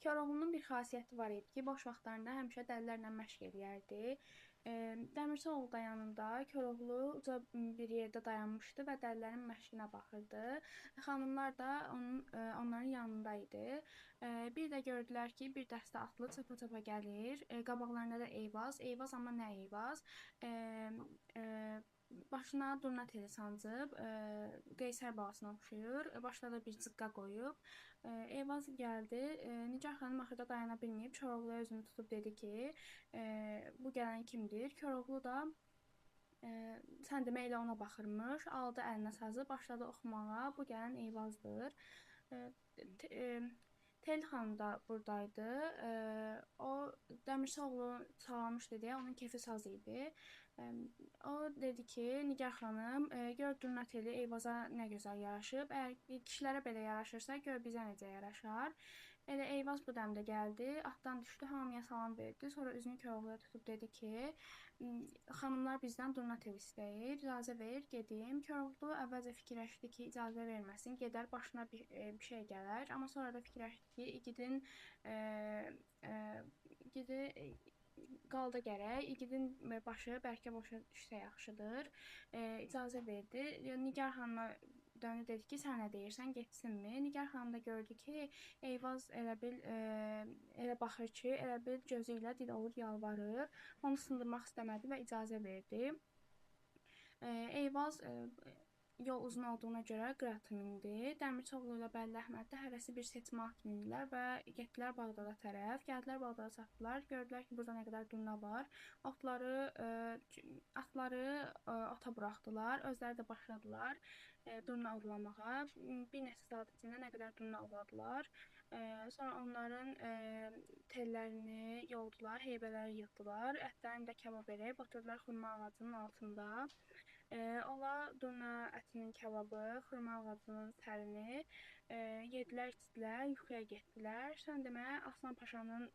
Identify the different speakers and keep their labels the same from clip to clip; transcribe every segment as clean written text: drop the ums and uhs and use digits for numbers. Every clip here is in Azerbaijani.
Speaker 1: Koroğlunun bir xasiyyəti var idi ki, boş vaxtlarında həmişə dəlilərlə məşq eləyərdi. Dəmirçioğlu da yanında, Koroğlu uca bir yerdə dayanmışdı və dəlilərin məşqinə baxırdı. Xanımlar da onların yanında idi. Bir də gördülər ki, bir dəstə atlı çapa-çapa gəlir. Qabaqlarında da Eyvaz. Eyvaz amma nə Eyvaz? Başına durna teli sancıb, Qeysər balasına oxşuyur. Başına da bir cıqqa qoyub. Eyvaz gəldi. Nigar xanım axırda dayana bilməyib Koroğluya özünü tutub dedi ki, bu gələn kimdir? Koroğlu da sən demə elə ona baxırmış. Aldı əlinə sazı, başladı oxumağa. Bu gələn Eyvazdır. Tel xanım da buradaydı. O Dəmirçioğlu çağırmışdı deyə onun kefi saz idi. O dedi ki, Nigar xanım, gör durna teli Eyvaza nə gözəl yaraşıb. Əgər kişilərə belə yaraşırsa, gör bizə necə yaraşar. Elə Eyvaz bu dəmdə gəldi, atdan düşdü, hamıya salam verdi. Sonra üzünü Koroğluya tutub dedi ki, xanımlar bizdən durna tel istəyir, icazə ver, gedim. Koroğlu əvvəlcə fikirləşdi ki, icazə verməsin, gedər, başına bir şey gələr. Amma sonra da fikirləşdi ki, igidi qalda gərək, igidin başı bəlkə boşa düşsə yaxşıdır. İcazə verdi. Nigar xanıma döndü dedi ki, sən nə deyirsən, getsinmi? Nigar xanım da gördü ki, Eyvaz elə bil elə baxır ki, elə bil gözü ilə dil olur, yalvarır. Onu sındırmaq istəmədi və icazə verdi. Eyvaz yol uzun olduğuna görə qıratı mindi. Dəmirçioğlu ilə Bəlli Əhməd də hərəsi bir seçmə at mindilər və getdilər Bağdada tərəf. Gəldilər Bağdada çatdılar. Gördülər ki, burada nə qədər durna var. Atları ota buraxdılar. Özləri də başladılar durna ovlamağa. Bir neçə saat içində nə qədər durna ovladılar. Sonra onların tellərini yoldular, heybələri yığdılar. Ətlərini də kabab edib oturdular xurma ağacının altında. Ola durna ətinin kababı, xurma ağacının sərini yedilər, içdilər, yuxuya getdilər. Sən demə, Aslan Paşanın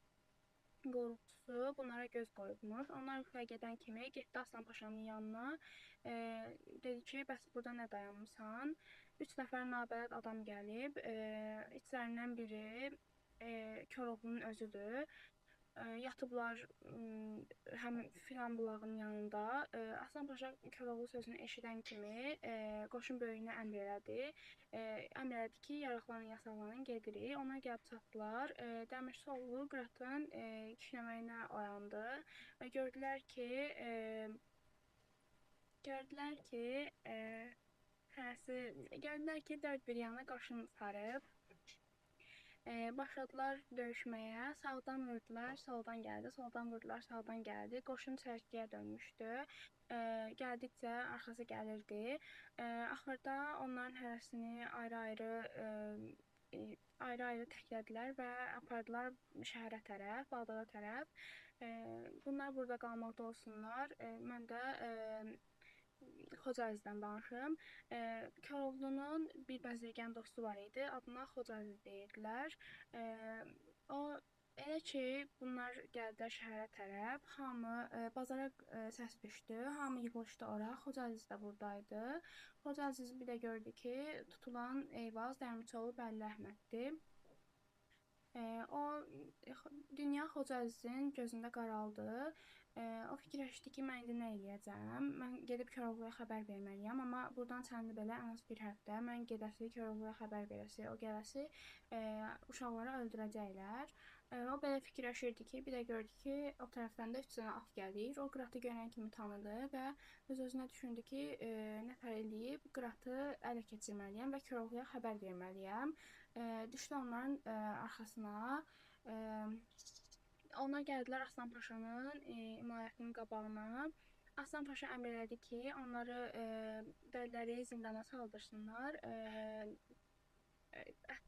Speaker 1: qorxusu bunlara göz qoyubmuş. Onlar yuxuya gedən kimi getdi Aslan Paşanın yanına. Dedi ki, bəs burada nə dayanmısan? 3 nəfər nabələd adam gəlib. İçlərindən biri Koroğlunun özüdür. Yatıblar həm filan bulağın yanında. Aslan Paşa Koroğlu sözünü eşidən kimi qoşun böyüyünə əmr elədi. Əmr elədi ki, yaraqlanın, yasaqlanın, gedirik. Ona gəlib çatdılar. Dəmirçioğlu qıratın kişnəməyinə oyandı və gördülər ki, dörd bir yana qoşun sarıb. Başladılar döyüşməyə. Sağdan vurdular, soldan gəldi. Soldan vurdular, sağdan gəldi. Qoşun çərkəyə dönmüşdü. Gəldikcə arxası gəlirdi. Axırda onların hərəsini ayrı-ayrı təklədilər və apardılar şəhərə tərəf, Bağdada tərəf. Bunlar burada qalmaqda olsunlar. Mən də Xocaizdən danışım. Koroğlunun bir bəzirgən dostu var idi. Adına Xocaiz deyirdilər. O elə ki, bunlar gəldilər şəhərə tərəf. Hamı bazara səs düşdü. Hamı yığılışdı ora. Xocaiz də buradaydı. Xocaiz bir də gördü ki, tutulan Eyvaz, Dəmirçioğlu, Bəlli Əhməddir. Dünya Xocaizin gözündə qaraldı. O fikirləşdi ki, mən indi nə eləyəcəm? Mən gedib Koroğluya xəbər verməliyəm, amma buradan çənli belə ən az bir həftə mən gedəsi, Koroğluya xəbər verəsi, o gələsi uşaqları öldürəcəklər. O belə fikirləşirdi ki, bir də gördü ki, o tərəfdən də 3 dənə at gəlir. O qıratı görən kimi tanıdı və öz-özünə düşündü ki, nətər eləyib qıratı ələ keçirməliyəm və Koroğluya xəbər verməliyəm. Düşdü onların arxasına. Onlar gəldilər Aslan Paşanın imarətinin qabağına. Aslan Paşa əmr elədi ki, onları dəliləri zindana saldırsınlar.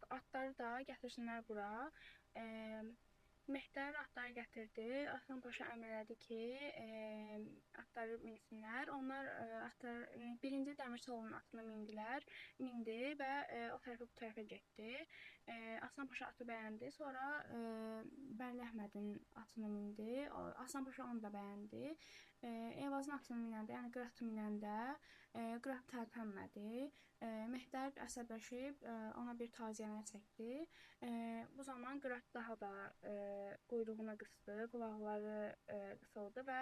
Speaker 1: Atları da gətirsinlər bura. Mehdər atları gətirdi. Aslan Paşa əmr elədi ki, atları minsinlər. Onlar birinci Dəmirçioğlunun atını mindi və o tərəfə bu tərəfə getdi. Aslan Paşa atı bəyəndi. Sonra Bəlli Əhmədin atını mindi. Aslan Paşa onu da bəyəndi. Eyvazın atını minəndə, yəni qıratı minəndə qırat tərpənmədi. Mehdər əsəbləşib ona bir taziyənə çəkdi. Bu zaman Qırat daha da quyruğuna qısdı, qulaqları qısıldı və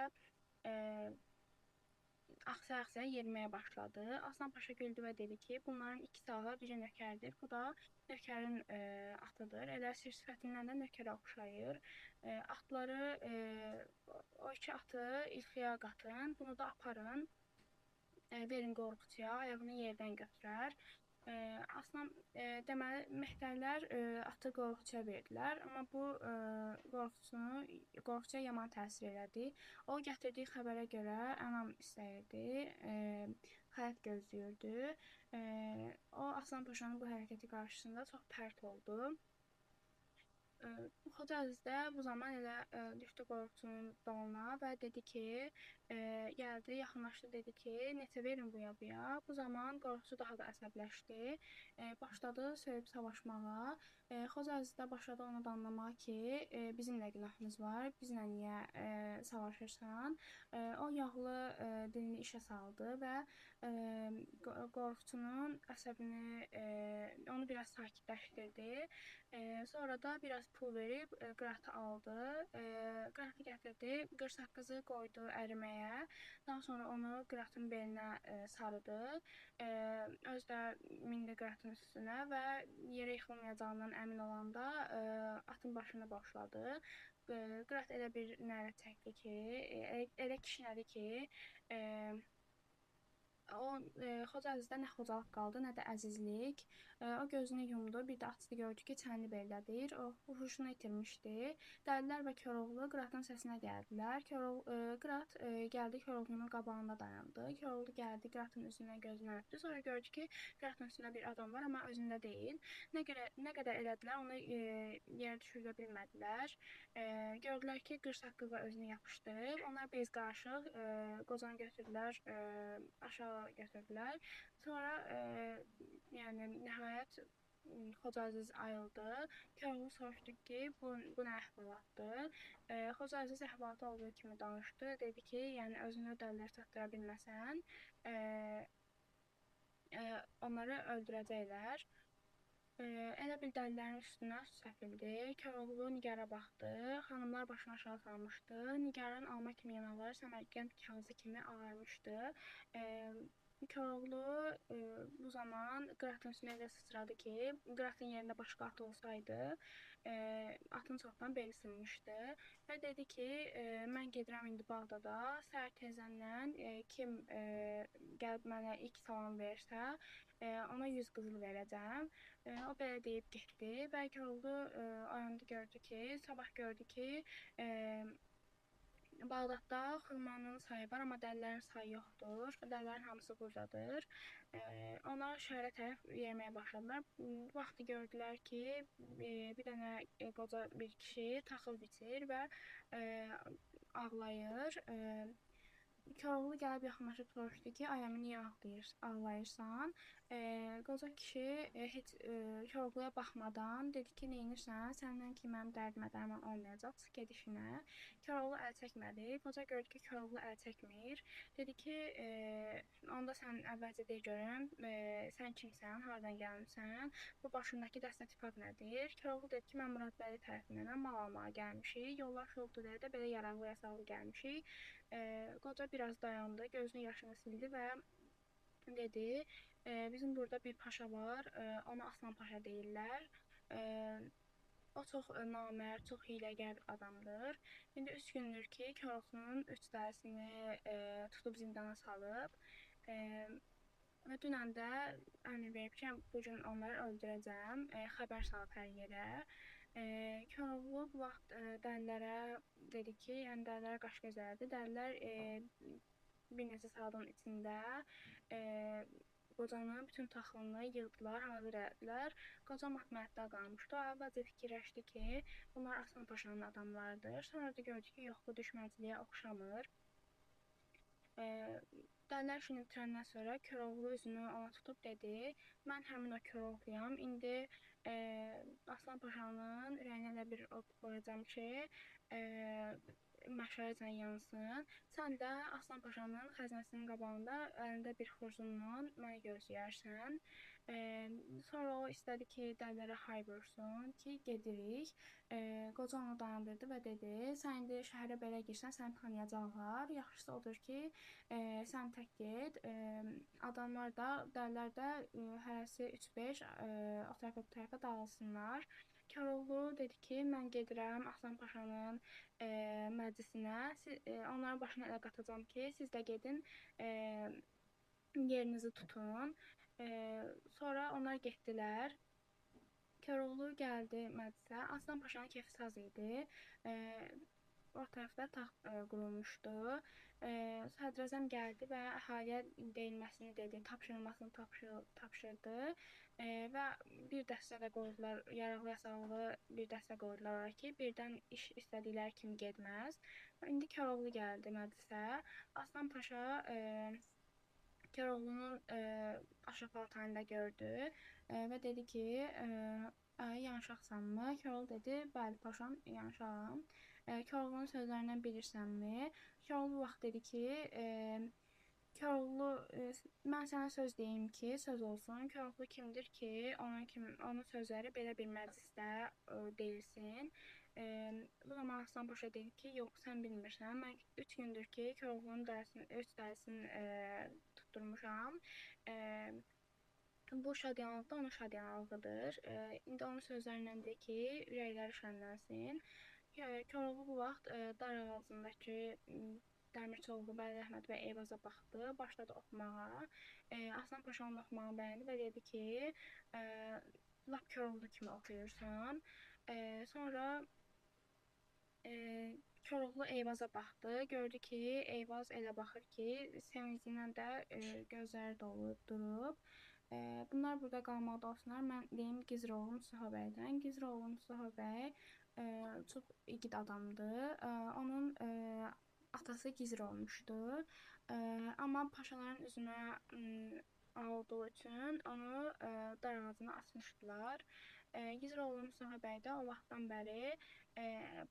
Speaker 1: axsa-axsa yeriməyə başladı. Aslan Paşa güldü və dedi ki, bunların ikisi ağa, biri nökərdir. Bu da nökərin atıdır. Elə sifətindən də nökərə oxşayır. Atları, o iki atı ilxıya qatın, bunu da aparın, verin qorxucuya, ayağını yerdən götürər. Aslan, deməli, Mehdərlər atı qorxucuya verdilər, amma bu qorxucuya yaman təsir elədi. O gətirdiyi xəbərə görə ənam istəyirdi, xələt gözləyirdi. O, Aslan Paşanın bu hərəkəti qarşısında çox pərt oldu. Xoca Əziz də bu zaman elə düşdü qorxucunun dalına və dedi ki, gəldi, yaxınlaşdı, dedi ki, neçə verin buya. Bu zaman qorxucu daha da əsəbləşdi, başladı söyüb savaşmağa. Xoca Əziz də başladı onu danlamağa ki, bizim nə günahımız var, bizlə niyə savaşırsan? O yağlı dilini işə saldı və qorxucunun əsəbini, onu biraz sakitləşdirdi. Sonra da biraz pul verib Qıratı aldı. Qıratı gətirdi, qırsaqqızı qoydu əriməyə. Daha sonra onu Qıratın belinə sarıdı. Özü də mindi Qıratın üstünə və yerə yıxılmayacağından əmin olanda atın başını boşladı. Qırat elə bir nərə çəkdi ki, elə kişnədi ki, Xoca Əzizdə nə xocalıq qaldı, nə də əzizlik. O gözünü yumdu, bir də açdı, gördü ki, Çənli belədir. O huşunu itirmişdi. Dəlilər və Koroğlu Qıratın səsinə gəldilər. Qırat gəldi, Koroğlunun qabağında dayandı. Koroğlu gəldi, Qıratın üzünə, gözünə öpdü. Sonra gördü ki, Qıratın üstündə bir adam var, amma özündə deyil. Nə qədər elədilər, onu yerə düşürdə bilmədilər. Gördülər ki, qırsaqqızla özünü yapışdırıb. Onlar bez qarışıq qocanı götürdülər, aşağı götürdülər. Sonra yəni nəhayət Xoca Əziz ayıldı. Koroğlu soruşdu ki, bu nə əhvalatdır? Xoca Əziz əhvalatı olduğu kimi danışdı. Dedi ki, yəni özünü dəlilər çatdıra bilməsən, onları öldürəcəklər. Elə bil dəlilərin üstünə su səpildi. Koroğlu Nigara baxdı. Xanımlar başını aşağı salmışdı. Nigarın alma kimi yanaqları Səmərqənd kağızı kimi ağarmışdı. Koroğlu bu zaman Qıratın üstünə elə sıçradı ki, Qıratın yerində başqa at olsaydı, atın çoxdan beli sınmışdı və dedi ki, mən gedirəm indi Bağdada, səhər tezəndən kim gəlib mənə ilk salam versə, ona 100 qızıl verəcəm. O belə deyib getdi və Koroğlu oyandı, gördü ki, sabah gördü ki, Bağdadda xurmanın sayı var, amma dəlilərin sayı yoxdur. Dəlilərin hamısı buradadır. Onlar şəhərə tərəf yeriməyə başladılar. Bu vaxtı gördülər ki, bir dənə qoca bir kişi taxıl biçir və ağlayır. Koroğlu gəlib yaxınlaşıb soruşdu ki, ay əmi, niyə ağlayırsan? Qoca kişi heç Koroğluya baxmadan dedi ki, neynirsən? Səndən ki, mənim dərdimə dərman olmayacaq, çıx ged işinə. Koroğlu əl çəkmədi. Qoca gördü ki, Koroğlu əl çəkmir. Dedi ki, onda sən əvvəlcə de görüm, sən kimsən, hardan gəlmisən, bu başındakı dəstə tifaq nədir? Koroğlu dedi ki, mən Muradbəli tərəfindən mal almağa gəlmişik. Yollar şoldu deyə də belə yaraqlı yasaqlı gəlmişik. Qoca biraz dayandı, gözünün yaşını sildi və dedi, bizim burada bir paşa var, ona Aslan Paşa deyirlər. O çox namərd, çox hiyləgər bir adamdır. İndi 3 gündür ki, Koroğlunun 3 dərisini tutub zindana salıb. Və dünən də əmr verib ki, bugün onları öldürəcəm, xəbər salıb hər yerə. Koroğlu bu vaxt dəlilərə dedi ki, yəni dəlilərə qaş gözəldi. Dəlilər bir neçə saatın içində qocanın bütün taxılını yığdılar, hazır elədilər. Qoca matmətdə qalmışdı. O əvvəlcə fikirləşdi ki, bunlar Aslan Paşanın adamlarıdır. Sonra da gördü ki, yox, bu düşməciliyə oxşamır. Dəlilər işini bitirəndən sonra Koroğlu üzünü ona tutub dedi, mən həmin o Koroğluyam. İndi Aslan Paşanın ürəyinə elə bir od qoyacam ki, məşələcən yansın. Sən də Aslan Paşanın xəzinəsinin qabağında əlində bir xurcunla məni gözləyərsən. Sonra o istədi ki, dəlilərə hay vursun ki, gedirik. Qoca onu dayandırdı və dedi: "Sən indi şəhərə belə girsən, səni tanıyacaqlar. Yaxşısı odur ki, sən tək get. Adamlar da, dəlilər də hərəsi 3-5 o tərəfə bu tərəfə dağılsınlar." Koroğlu dedi ki, mən gedirəm Aslan Paşanın məclisinə. Onların başına elə qatacağam ki, siz də gedin yerinizi tutun. Sonra onlar getdilər. Koroğlu gəldi məclisə. Aslan Paşanın kefi saz idi. O tərəfdə taxt qurulmuşdu. Sədrəzəm gəldi və əhaliyə deyilməsini dedi, tapşırılmasını tapşırdı. Və bir dəstə də qoydular, yaraqlı-yasaqlı bir dəstə qoydular ora ki, birdən iş istədikləri kimi getməz. İndi Koroğlu gəldi məclisə. Aslan Paşa Koroğlunun aşıq paltarını da gördü və dedi ki, yanışaqsanmı? Koroğlu dedi, bəli paşam, yanışağam. Koroğlunun sözlərindən bilirsənmi? Koroğlu bu vaxt dedi ki, Koroğlu, mən sənə söz deyim ki, söz olsun. Koroğlu kimdir ki, onun sözləri belə bir məclisdə deyilsin. Bu zaman Aslan Paşa dedi ki, yox, sən bilmirsən. Mən 3 gündür ki, Koroğlunun öz dərisini tutturmuşam. Bu şadyanlıq da onun şadyanlığıdır. İndi onun sözlərindən de ki, ürəkləri şənlənsin. Koroğlu bu vaxt dar ağacındakı Dəmirçioğlu, Bəli Əhməd və Eyvaza baxdı, başladı oxumağa. Aslan Paşa onun oxumağını bəyəndi və dedi ki, lap Koroğlu kimi oxuyursan. Sonra Koroğlu Eyvaza baxdı, gördü ki, Eyvaz elə baxır ki, sevincindən də gözləri dolub durub. Bunlar burada qalmaqda olsunlar. Mən deyim Gizir oğlu Mustafa bəydən. Gizir oğlu Mustafa bəy çox igid adamdır. Onun atası gizir olmuşdu. Amma paşaların üzünə olduğu üçün onu dar ağacına asmışdılar. Gizir oğlu Mustafa bəy də o vaxtdan bəri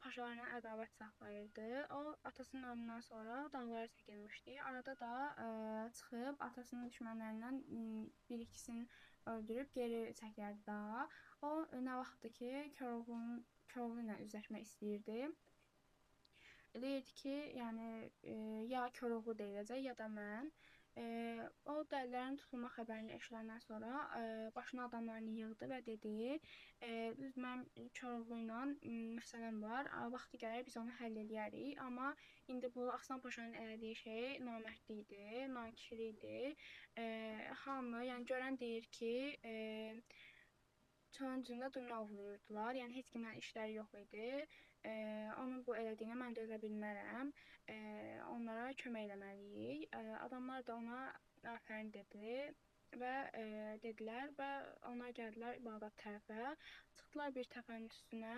Speaker 1: paşalarına ədavət saxlayırdı. O atasının ölümündən sonra dağlara çəkilmişdi. Arada da çıxıb atasının düşmənlərindən bir-ikisini öldürüb geri çəkilərdi dağa. O nə vaxtdır ki, Koroğlu ilə üzləşmək istəyirdi. Deyirdi ki, yəni ya Koroğlu deyiləcək, ya da mən. O dəlilərin tutulma xəbərini eşidəndən sonra başına adamlarını yığdı və dedi, mənim Koroğlu ilə məsələm var, vaxtı gəlir biz onu həll edərik, amma indi bu Aslan Paşanın elədiyi şey namərdlik idi, nankişilik idi. Hamı, yəni görən deyir ki, çölün üzündə durna ovlayırdılar, yəni heç kimlə işləri yox idi. Onun bu elədiyinə mən dözə bilmərəm, onlara kömək eləməliyik. Adamlar da ona afərin dedi və dedilər və onlar gəldilər İbadət tərəfə. Çıxdılar bir təpənin üstünə.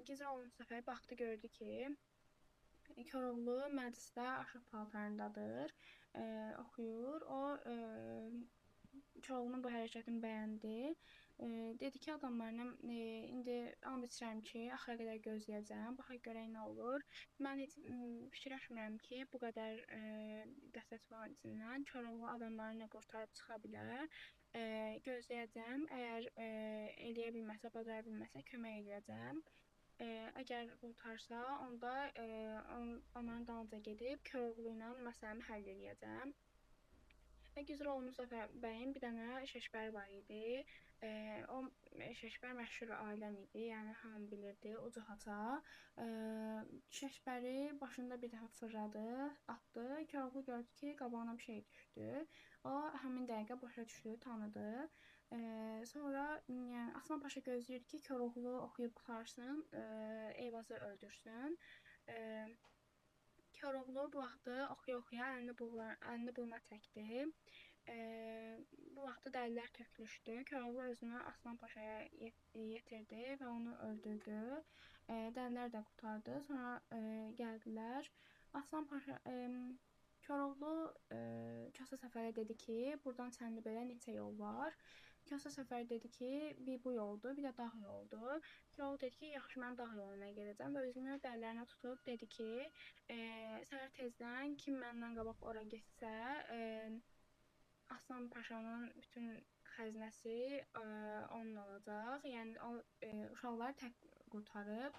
Speaker 1: Gizir oğlu Mustafa baxdı, gördü ki, Koroğlu məclisdə aşıq paltarındadır, oxuyur. O Koroğlunun bu hərəkətini bəyəndi. Dedi ki, adamlarına indi and içirəm ki, axıra qədər gözləyəcəm, baxaq görək nə olur. Mən heç fikirləşmirəm ki, bu qədər dəstəçilərin içindən Koroğlu adamlarını qurtarıb çıxa bilər. Gözləyəcəm, əgər eləyə bilməsə, bacara bilməsə kömək eləyəcəm. Əgər qurtarsa, onda onların dalınca gedib Koroğlu ilə məsələmi həll eləyəcəm. Gizir oğlu Mustafa bəyin bir dənə şeşbəri var idi. O şeşbər məşhur aləm idi, yəni hamı bilirdi, ucu haça. Şeşbəri başında bir dəfə fırladı, atdı. Koroğlu gördü ki, qabağına bir şey düşdü. O həmin dəqiqə başa düşdü, tanıdı. Sonra yəni Aslan Paşa gözləyirdi ki, Koroğlu oxuyub qutarsın, Eyvazı öldürsün. Koroğlu bu vaxtı oxuya-oxuya əlini burnuna çəkdi. Bu vaxtı dəlilər tökülüşdü. Koroğlu özünü Aslan Paşaya yetirdi və onu öldürdü. Dəlilər də qurtardı. Sonra gəldilər. Aslan Paşa Koroğlu Kosa Səfərə dedi ki, buradan Çənlibelə neçə yol var? Kosa Səfər dedi ki, bir bu yoldur, bir də dağ yoldur. Koroğlu dedi ki, yaxşı, mən dağ yoluna gedəcəm və üzünü dərlərinə tutub dedi ki, səhər tezdən kim məndən qabaq ora getsə, Aslan Paşanın bütün xəzinəsi onun olacaq. Yəni o uşaqları tək qurtarıb.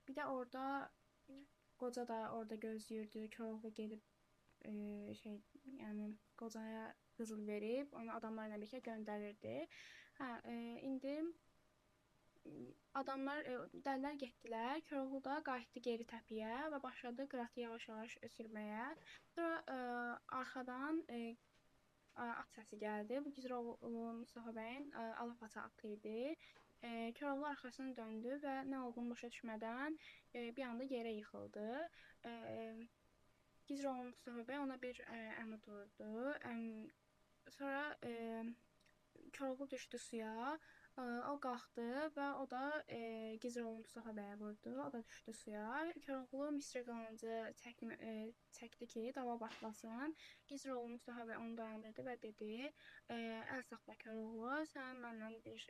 Speaker 1: Bir də orada qoca da orada gözləyirdi. Koroğlu gedib yəni qocaya qızıl verib, onu adamlarla birlikdə göndərirdi. İndi adamlar, dəlilər getdilər. Koroğlu da qayıtdı geri təpəyə və başladı qıratı yavaş-yavaş sürməyə. Sonra arxadan at səsi gəldi. Bu Gizroğlu Mustafa bəyin Alapaça atı idi. Koroğlu arxasını döndü və nə olduğunu başa düşmədən bir anda yerə yıxıldı. Gizroğlu Mustafa bəy ona bir əmud vurdu. Sonra Koroğlu düşdü suya. O qalxdı və o da Gizroğlu Mustafa bəyə vurdu. O da düşdü suya. Koroğlu Misri qılıncı çəkdi ki, dava başlasın. Gizroğlu Mustafa bəy onu dayandırdı və dedi: "Əl saxla Koroğlu, sənin məndən bir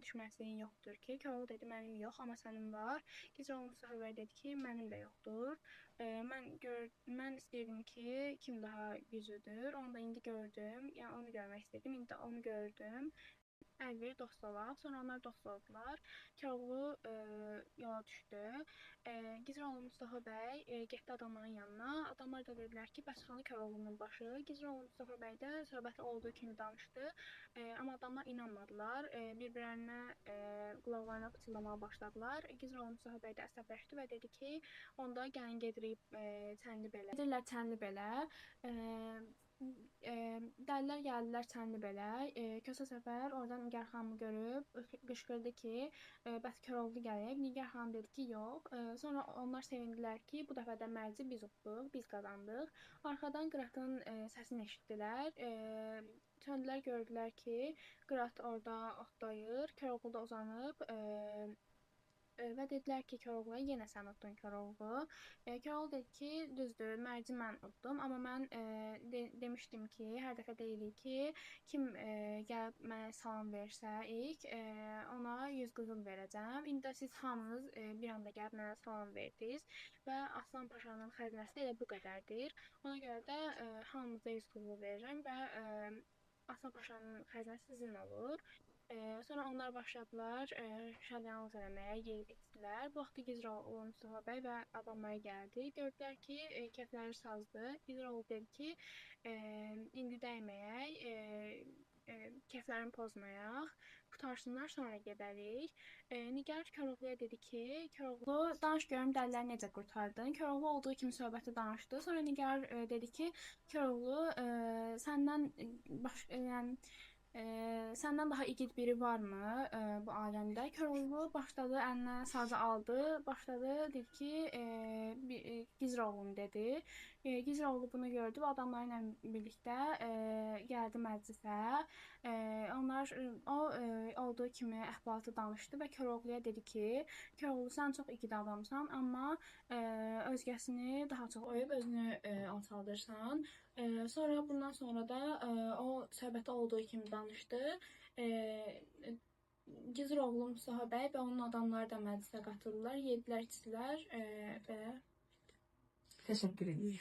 Speaker 1: düşmənçiliyin yoxdur ki." Koroğlu dedi: "Mənim yox, amma sənin var." Gizroğlu Mustafa bəy dedi ki, "Mənim də yoxdur. Mən istəyirdim ki, kim daha güclüdür, onu da indi gördüm. Yəni onu görmək istədim, indi də onu gördüm. Əl ver, dost olaq." Sonra onlar dost oldular. Koroğlu yola düşdü. Gizroğlu Mustafa bəy getdi adamların yanına. Adamlar da dedilər ki, bəs hanı Koroğlunun başı? Gizroğlu Mustafa bəy də söhbəti olduğu kimi danışdı. Amma adamlar inanmadılar. Bir-birlərinə qulaqlarına pıçıldamağa başladılar. Gizroğlu Mustafa bəy də əsəbləşdi və dedi ki, onda gəlin gedirik Çənlibelə. Gedirlər Çənlibelə. Dəlilər gəldilər Çənlibelə. Kosa Səfər oradan Nigar xanımı görüb qışqırdı ki, bəs Koroğlu gəlib. Nigar xanım dedi ki, yox. Sonra onlar sevindilər ki, bu dəfə də mərci biz utduq, biz qazandıq. Arxadan Qıratın səsini eşitdilər. Döndülər, gördülər ki, Qırat orada otlayır, Koroğlu da uzanıb və dedilər ki, Koroğluya yenə sən utdun Koroğlu. Koroğlu dedi ki, düzdür, mərci mən utdum, amma mən demişdim ki, hər dəfə deyirik ki, kim gəlib mənə salam versə ilk, ona 100 qızıl verəcəm. İndi də siz hamınız bir anda gəlib mənə salam verdiniz və Aslan Paşanın xəzinəsi elə bu qədərdir. Ona görə də hamınıza 100 qızıl verirəm və Aslan Paşanın xəzinəsi sizin olur. Sonra onlar başladılar şadyanlıq eləməyə, yeyib içdilər. Bu vaxt Gizroğlu Mustafa bəy və adamları gəldi. Gördülər ki, kefləri sazdı. Gizroğlu dedi ki, indi dəyməyək, keflərini pozmayaq, qutarsınlar, sonra gedərik. Nigar Koroğluya dedi ki, Koroğlu, danış görüm dəlləri necə qurtardın? Koroğlu olduğu kimi söhbəti danışdı. Sonra Nigar dedi ki, Koroğlu, səndən səndən daha igid biri varmı bu aləmdə? Koroğlu başladı, əlinə sazı aldı, başladı, dedi ki, Gizroğlunu dedi. Gizroğlu bunu gördü və adamlarla birlikdə gəldi məclisə. O olduğu kimi əhvalatı danışdı və Koroğluya dedi ki, Koroğlu, sən çox igid adamsan, amma özgəsini daha çox oyub özünü alçaldırsan. Sonra bundan sonra da o söhbəti olduğu kimi danışdı. Gizroğlu Mustafa bəy və onun adamları da məclisə qatıldılar, yedilər, içdilər və
Speaker 2: Təşəkkür edirəm.